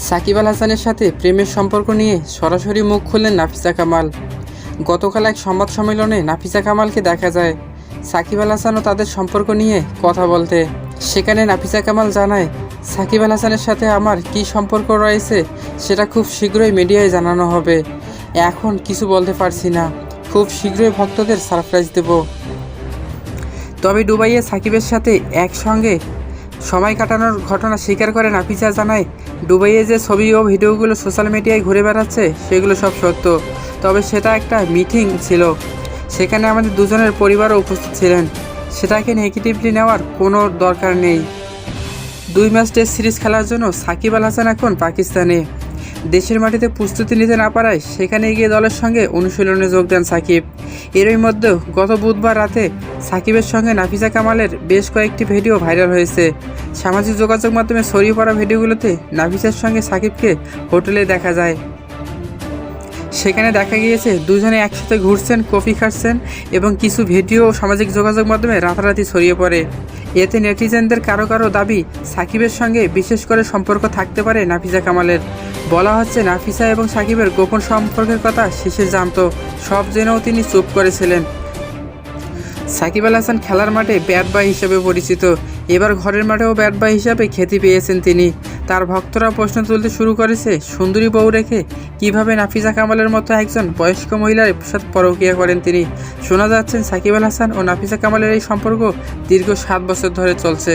সাকিব আল হাসানের সাথে প্রেমের সম্পর্ক নিয়ে সরাসরি মুখ খুললেন নাফিসা কামাল। গতকাল এক সংবাদ সম্মেলনে নাফিসা কামালকে দেখা যায় সাকিব আল হাসান ও তাদের সম্পর্ক নিয়ে কথা বলতে। সেখানে নাফিসা কামাল জানায়, সাকিব আল হাসানের সাথে আমার কী সম্পর্ক রয়েছে সেটা খুব শীঘ্রই মিডিয়ায় জানানো হবে। এখন কিছু বলতে পারছি না, খুব শীঘ্রই ভক্তদের সারপ্রাইজ দেব। তবে দুবাইয়ে সাকিবের সাথে একসঙ্গে সময় কাটানোর ঘটনা স্বীকার করে নাফিসা জানায়, দুবাইয়ে যে ছবি ও ভিডিওগুলো সোশ্যাল মিডিয়ায় ঘুরে বেড়াচ্ছে সেগুলো সব সত্য। তবে সেটা একটা মিটিং ছিল, সেখানে আমাদের দুজনের পরিবারও উপস্থিত ছিলেন। সেটাকে নেগেটিভলি নেওয়ার কোনো দরকার নেই। 2 ম্যাচ টেস্ট সিরিজ খেলার জন্য সাকিব আল হাসান এখন পাকিস্তানে। দেশের মাটিতে প্রস্তুতি নিতে না পারায় সেখানে গিয়ে দলের সঙ্গে অনুশীলনে যোগ দেন সাকিব। এরই মধ্যে গত বুধবার রাতে সাকিবের সঙ্গে নাফিসা কামালের বেশ কয়েকটি ভিডিও ভাইরাল হয়েছে। সামাজিক যোগাযোগ মাধ্যমে ছড়িয়ে পড়া ভিডিওগুলোতে নাফিসার সঙ্গে সাকিবকে হোটেলে দেখা যায়। সেখানে দেখা গিয়েছে দুজনে একসাথে ঘুরছেন, কফি খাচ্ছেন এবং কিছু ভিডিও সামাজিক যোগাযোগ মাধ্যমে রাতারাতি ছড়িয়ে পড়ে। এতে নেটিজেনদের কারো কারো দাবি সাকিবের সঙ্গে বিশেষ করে সম্পর্ক থাকতে পারে নাফিসা কামালের। বলা হচ্ছে নাফিসা এবং সাকিবের গোপন সম্পর্কের কথা শেষে জানতো, সব জেনেও তিনি চুপ করেছিলেন। সাকিব আল হাসান খেলার মাঠে ব্যাট বয় হিসেবে পরিচিত, এবার ঘরের মাঠেও ব্যাট বয় হিসাবে খ্যাতি পেয়েছেন তিনি। তার ভক্তরা প্রশ্ন তুলতে শুরু করেছে, সুন্দরী বউ রেখে কিভাবে নাফিসা কামালের মতো একজন বয়স্ক মহিলার সাথে পরকীয়া করেন তিনি। শোনা যাচ্ছেন সাকিব আল হাসান ও নাফিসা কামালের এই সম্পর্ক দীর্ঘ 7 বছর ধরে চলছে।